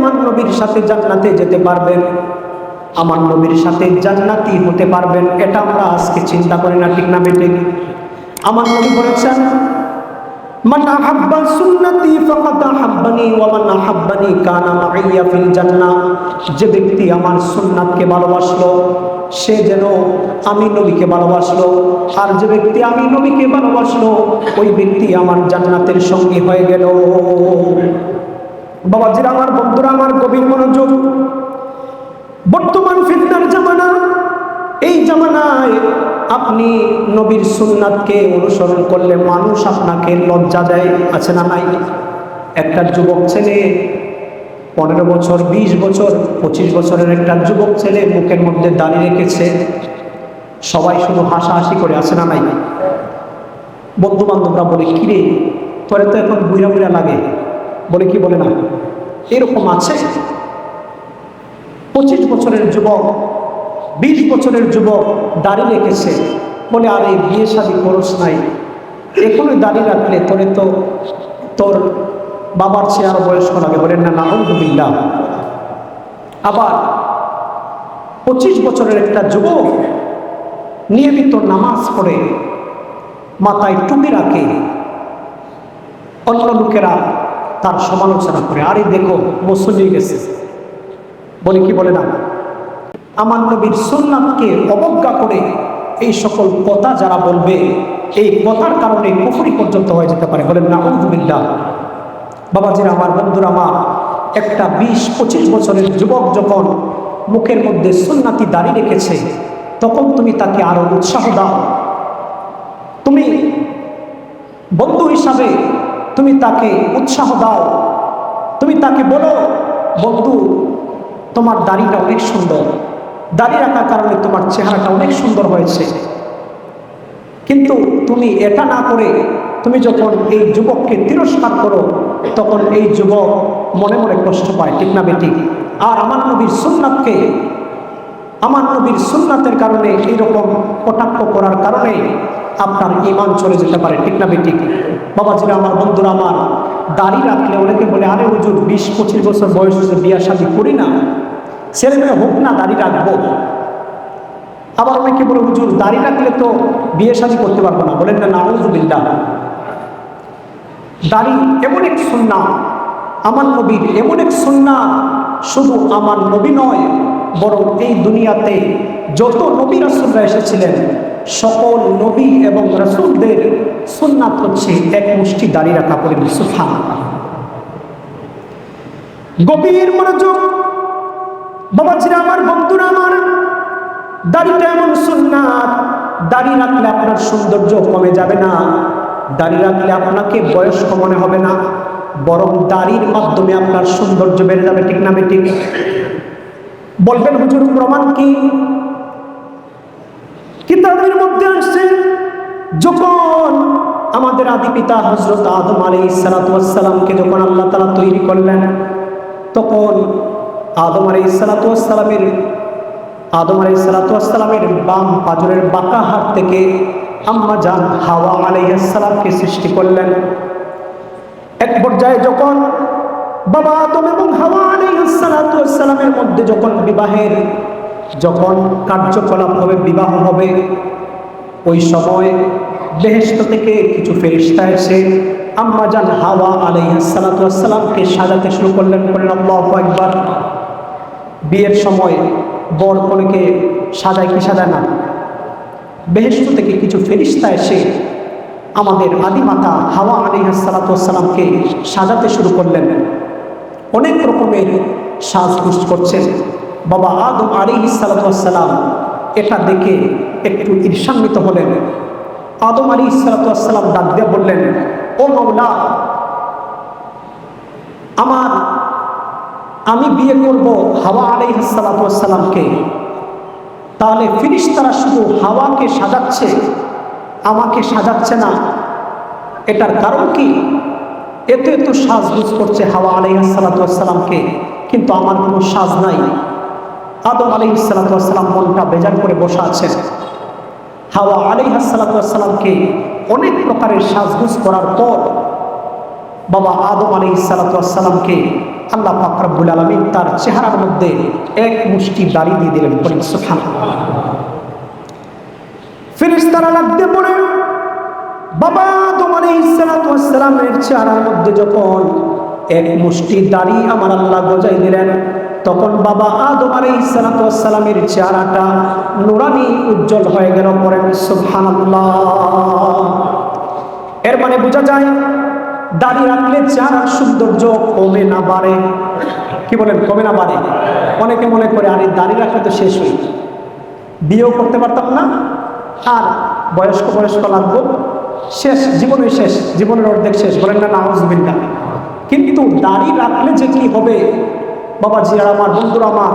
আমার নবীর সাথে জান্নাতে যেতে পারবেন, আমার নবীর সাথে জান্নাতি হতে পারবেন। এটা আমরা আজকে চিন্তা করি না, ঠিক না বেঠিক? আমার নবী বলেছেন, মান আহাব্বা সুন্নতি ফাকাদ আহাব্বানি ওয়া মান আহাব্বানি কানা মাইয়া ফিল জান্নাহ। যে ব্যক্তি আমার সুন্নাতকে ভালোবাসলো সে যেন আমি নবীকে ভালোবাসলো, আর যে ব্যক্তি আমি নবীকে ভালোবাসলো ওই ব্যক্তি আমার জান্নাতের সঙ্গী হয়ে গেল। বাবাজিরা আমার, বন্ধুরা আমার, গভীর মনোযোগ। বর্তমান ফিতনার জামানা, এই জামানায় আপনি নবীর সুন্নাতকে অনুসরণ করলে মানুষ আপনাকে লজ্জা দেয়, আছে না নাই? একটা যুবক ছেলে 15 বছর, 20 বছর, 25 বছরের একটা যুবক ছেলে মুখের মধ্যে দাড়ি রেখেছে, সবাই শুধু হাসাহাসি করে, আছে না নাই? বন্ধু বান্ধবরা বলে, কিরে তোরে তো এখন বুড়া বুড়া লাগে, বলে কি বলে না? এরকম আছে। 25 বছরের যুবক, 20 বছরের যুবক দাড়ি রেখেছে, বলে আরে বিয়ে শাদী করস নাই, এখনই দাড়ি রাখলে তোরে তো তোর বাবার চেয়ে আরো বয়স্ক লাগে, বলেন না নাউযুবিল্লাহ। আবার 25 বছরের একটা যুবক নিয়মিত নামাজ পড়ে, মাথায় টুপি রাখে, অন্য লোকেরা তার সমালোচনা করে, আরে দেখো মুসল্লি গেছে, বলে কি বলে না? আমার নবীর সুন্নাতকে অবজ্ঞা করে এই সকল কথা যারা বলবে, এই কথার কারণে কুফরি পর্যন্ত হয়ে যেতে পারে, বলেন নাউযুবিল্লাহ। বাবাজিরা আমার, বন্ধুরা আমার, একটা 20-25 বছরের যুবক যখন মুখের মধ্যে সুন্নাতি দাড়ি রেখেছে, তখন তুমি তাকে আরো উৎসাহ দাও। তুমি বন্ধু হিসাবে তুমি তাকে উৎসাহ দাও, তুমি তাকে বলো, বন্ধু তোমার দাড়িটা অনেক সুন্দর, দাড়ি রাখার কারণে তোমার চেহারাটা অনেক সুন্দর হয়েছে। কিন্তু তুমি এটা না করে তুমি যখন এই যুবককে তিরস্কার করো, তখন এই যুবক মনে মনে কষ্ট পায়, ঠিক না বেঠিক? আর আমার নবীর সুন্নাতকে, আমার নবীর সুন্নাতের কারণে এইরকম কটাক্ষ করার কারণে আপনার ঈমান চলে যেতে পারে, ঠিক না বেঠিক? বাবাজিরা আমার, বন্ধুরা আমার, দাড়ি রাখলে অনেকে বলে, আরে হুজুর 20-25 বছর বয়স হয়েছে, বিয়া শাদী করি না, ছেলে মেয়ে হোক না, দাড়ি রাখবো। আবার অনেকে বলে, হুজুর দাড়ি রাখলে তো বিয়ে শাদী করতে পারবো না, বলেন না নাউযুবিল্লাহ। দাড়ি এমন এক সুন্নাত, আমার নবীর এমন এক সুন্নাত, শুধু আমার নবী নয় বরং এই দুনিয়াতে যত নবী রাসূলরা এসেছিলেন সকল নবী এবং রাসূলদের সুন্নাত হচ্ছে এক মুষ্টি দাড়ি রাখা। পড়ে সুবহানাল্লাহ। গভীর মনোযোগ। বাবাজিরা আমার, বন্ধুরা আমার, দাড়িটা এমন সুন্নাত, দাড়ি রাখলে আপনার সৌন্দর্য কমে যাবে না, দাড়ি রাখলে আপনাকে বয়স্ক মনে হবে না, বরং দাড়ির মাধ্যমে আপনার সৌন্দর্য বেড়ে যাবে, ঠিক না বেঠিক? বলবেন হুজুর প্রমাণ কি? কিতাবের মধ্যে আসছে, যখন আমাদের আদি পিতা হযরত আদম আলাইহিস সালাতু ওয়াস সালামকে যখন আল্লাহ তাআলা তৈরি করলেন, তখন আদম আলাইহিস সালাতু ওয়াস সালামের বাম পাজরের বাঁকা হাত থেকে আম্মা জান হাওয়া আলাইহিস সালামকে সৃষ্টি করলেন। এক পর্যায়ে যখন বাবা আদম এবং হাওয়া আলাইহিস সালামের মধ্যে যখন বিবাহের যখন কার্যকলাপ হবে, বিবাহ হবে, ওই সময় বেহেশত থেকে কিছু ফেরেশতা এসে আম্মা জান হাওয়া আলাইহিস সালামকে সাজাতে শুরু করলেন। বলেন আল্লাহু আকবার। বিয়ের সময় বর কনেকে সাজায় কি সাজায় না? বেহেশত থেকে কিছু ফেরেশতা এসে আমাদের আদিমাতা হাওয়া আলাইহিস সালামকে সাজাতে শুরু করলেন। অনেক রকমের সাজগোজ করছেন। বাবা আদম আলাইহিস সালাম এটা দেখে একটু ঈর্ষান্বিত হলেন। আদম আলাইহিস সালাম ডাক দিয়ে বললেন, ও মাওলা, আমি বিয়ে করব হাওয়া আলাইহিস সালামকে, তাহলে ফেরেশতারা শুধু হাওয়াকে সাজাচ্ছে, আমাকে সাজাচ্ছে না, এটার কারণ কি? এত এত সাজগোজ করছে হাওয়া আলাইহিস সালামকে, কিন্তু আমার কোনো সাজ নাই। আদম আলাইহিস সালাম মনটা বেজার করে বসে আছেন। হাওয়া আলাইহিস সালামকে অনেক প্রকারের সাজগোজ করার পর বাবা আদম আলাইহিস সালাতু ওয়াস সালামকে আল্লাহ পাক রব্বুল আলামিন তার চেহারার মধ্যে এক মুষ্টি দাড়ি দিয়ে দিলেন। বলেন সুবহানাল্লাহ। ফেরেশতারা লাগতে পড়ে বাবা আদম আলাইহিস সালাতু ওয়াস সালামের চেহারার মধ্যে যখন এক মুষ্টি দাড়ি আমার আল্লাহ গজাই দিলেন, তখন বাবা আদম আলাইহিস সালাতু ওয়াস সালামের চেহারাটা নূরানি উজ্জ্বল হয়ে গেল। পড়েন সুবহানাল্লাহ। এর মানে বোঝা যায় দাড়ি রাখলে চেহারার সৌন্দর্য কমে না বাড়ে। কি বলেন, কমে না বাড়ে? অনেকে মনে করে আরে দাড়ি রাখলে তো শেষ হই, বিয়েও করতে পারতাম না, আর বয়স্ক লাগবো, শেষ, জীবনের শেষ, জীবনের অর্ধেক শেষ। বলেন না নাউজুবিল্লাহ। কিন্তু দাড়ি রাখলে যে কি হবে বাবাজি আর আমার বন্ধুরা আমার,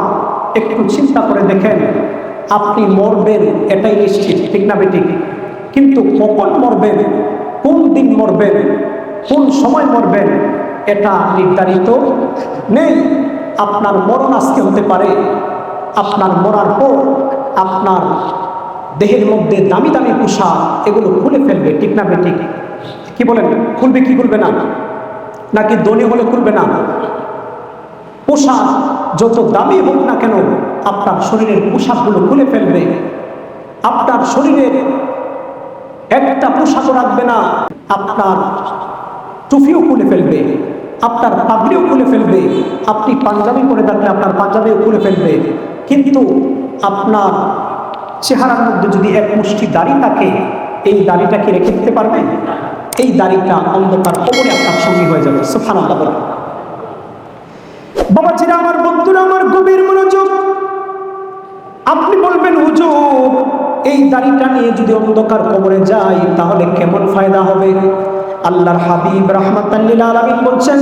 একটু চিন্তা করে দেখেন। আপনি মরবেন এটাই নিশ্চিত, ঠিক না বেঠিক? কিন্তু কখন মরবেন, কোন দিন মরবেন, কোন সময় মরবেন, এটা নির্ধারিত নেই। আপনার মরণ আজকে হতে পারে, আপনার মরার পর আপনার দেহের মধ্যে দামি দামি পোশাক এগুলো খুলে ফেলবে, ঠিক না বেঠিক? কি বলেন, খুলবে কি খুলবে না? নাকি ধনী হলে খুলবে না? পোশাক যত দামি হোক না কেন আপনার শরীরের পোশাকগুলো খুলে ফেলবে। আপনার শরীরের একটা পোশাকও রাখবে না, আপনার টুপিও খুলে ফেলবে, আপনার পাগড়িও খুলে ফেলবে। আপনি পাঞ্জাবি পরে থাকলে আপনার পাঞ্জাবিও খুলে ফেলবে। কিন্তু আপনার চেহারার মধ্যে যদি এক মুষ্টি দাড়ি থাকে, এই দাড়িটা কি রেখে দিতে পারবে? এই দাড়িটা অন্ধকার কবরে আপনার সঙ্গী হয়ে যাবে। সুবহানাল্লাহ। বাবাজিরা আমার, বন্ধুরা আমার, গভীর মনোযোগ। আপনি বলবেন হুজুর এই দাড়িটা নিয়ে যদি অন্ধকার কবরে যায় তাহলে কেমন ফায়দা হবে? আল্লাহর হাবিব রাহমাতাল লিল আলামিন বলছেন,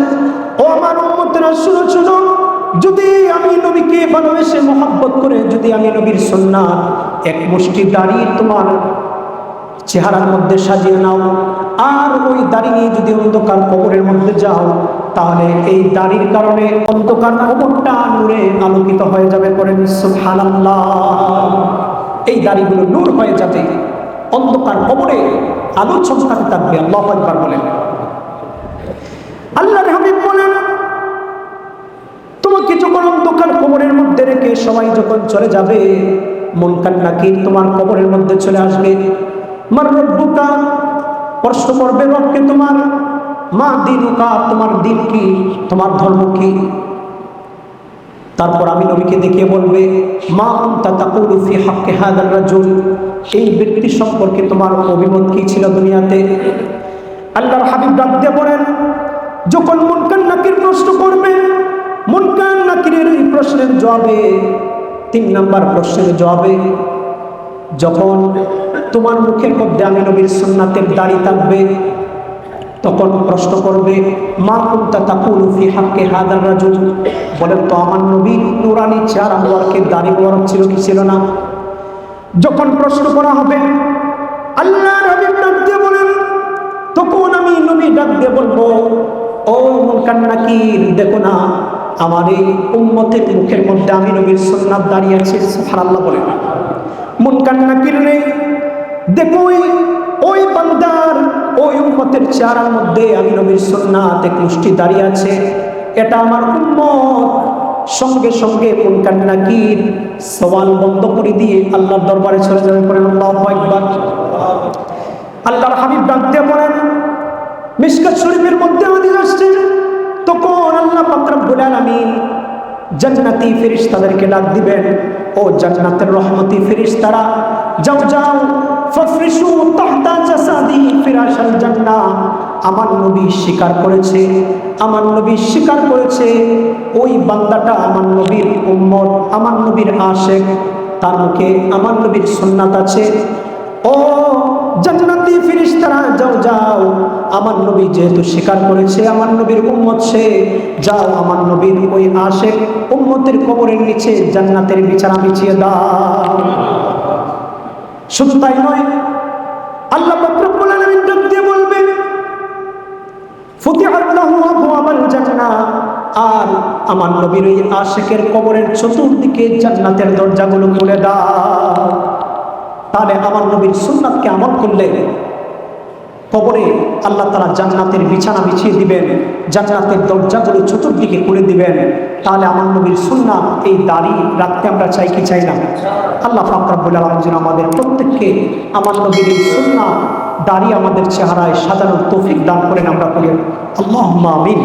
ও আমার উম্মতরা শুনো শুনো, যদি আমি নবীকে ভালোবেসে মহব্বত করে যদি আমি নবীর সুন্নাত এক মুষ্টি দাড়ি তোমার চেহারার মধ্যে সাজিয়ে নাও, আর ওই দাড়ি নিয়ে যদি অন্ধকার কবরের মধ্যে যাও, তাহলে এই দাড়ির কারণে অন্ধকার কবরটা নূরে আলোকিত হয়ে যাবে। করেন সুবহানাল্লাহ। এই দাড়িগুলো নূর হয়ে যাবে, অন্ধকার কবরে আলো চমকাতে থাকবে। আল্লাহু আকবার বলেন। আল্লাহর হাবিব বলেন, তোমাকে যখন অন্ধকার কবরের মধ্যে রেখে সবাই যখন চলে যাবে, মুনকার নাকির তোমার কবরের মধ্যে চলে আসবে। মার রব্বুকা, প্রশ্ন করবে রবকে তোমার, মা দিনুকা, তোমার দিন কি, তোমার ধর্ম কি? তারপর আমি নবীকে দেখিয়ে বলবে, মা কুনতা তাকুলু ফি হাক্কি হাযার রাজুল, এই ব্যক্তি সম্পর্কে তোমার অভিমত কি ছিল দুনিয়াতে? আল্লাহর হাবিব ডাক দিয়ে বলেন, যখন মুনকার নাকির প্রশ্ন করবে, মুনকার নাকিরের এই প্রশ্নের জবাবে, 3 নাম্বার প্রশ্নের জবাবে, যখন তোমার মুখের মধ্যে আমি নবীর সুন্নাতের দাড়ি থাকবে, তখন প্রশ্ন করবে, মা কুনতা তাকুলু ফি হাক্কি হাযার রাজুল, বলেন তো আমার নবী নূরানি চেহারা মুবারকের দাড়ি মুবারক ছিল কি ছিল না? যখন প্রশ্ন করা হবে, আল্লাহর হাবিব ডাক দিয়ে বলেন, তখন আমি নবী ডাক দিয়ে বলবো, ও মুনকার নাকির, দেখো না আমার এই উম্মতের মুখের মধ্যে আমি নবীর সুন্নাত দাঁড়িয়ে আছে। সুবহানাল্লাহ বলেন। মুনকার নাকির রে, দেখো ওই বান্দার ওই উম্মতের চেহারার মধ্যে আমি নবীর সুন্নাত এক মুষ্টি দাঁড়িয়ে আছে, এটা আমার উম্মত। সঙ্গে সঙ্গে মুনকার নাকির সওয়াল বন্ধ করে দিয়ে আল্লাহর দরবারে চলে যাবে। পড়েন আল্লাহু আকবার। আল্লাহর হাবিব ডাক দিয়ে বলেন, মিশকাত শরীফের মধ্যে হাদিস আসছে, তখন আল্লাহ পাক রব্বুল আলামিন জান্নাতি ফেরেশতাদেরকে ডাক দিবেন, ও জান্নাতের রহমতি ফেরেশতারা, যাও যাও, ফাফরিশু তাহতা জাসাদি ফিরাশাল জান্নাহ। আমার নবী স্বীকার করেছে, আমার নবী স্বীকার করেছে ওই বান্দাটা আমার নবীর উম্মত, আমার নবীর আশিক, তার মুখে আমার নবীর সুন্নাত আছে। ও জান্নাতি ফেরেশতারা, যাও যাও, আমার নবী যেহেতু স্বীকার করেছে আমার নবীর উম্মত সে, যাও আমার নবীর ওই আশিক উম্মতের কবরের নিচে জান্নাতের বিছানা বিছিয়ে দাও। শুধু তাই নয়, আল্লাহ পাক রব্বুল আলামিন ডাক দিয়ে বলবেন, ফুতিহাত লাহু আবওয়াবুল জান্নাহ, আর আমার নবীর ওই আশিকের কবরের চতুর্দিকে জান্নাতের দরজাগুলো খুলে দাও। তাহলে আমার নবীর সুন্নাতকে আমল করলে কবরে আল্লাহ তাআলা জান্নাতের বিছানা বিছিয়ে দিবেন, জান্নাতের দরজাগুলো চতুর্দিকে করে দিবেন। তাহলে আমার নবীর সুন্নাত এই দাড়ি রাখতে আমরা চাই কি চাই না? আল্লাহ পাক রব্বুল আলামিন যেন আমাদের প্রত্যেককে আমার নবীর এই সুন্নাত দাড়ি আমাদের চেহারায় সাজানোর তৌফিক দান করেন। আমরা বলি আল্লাহুম্মা আমিন।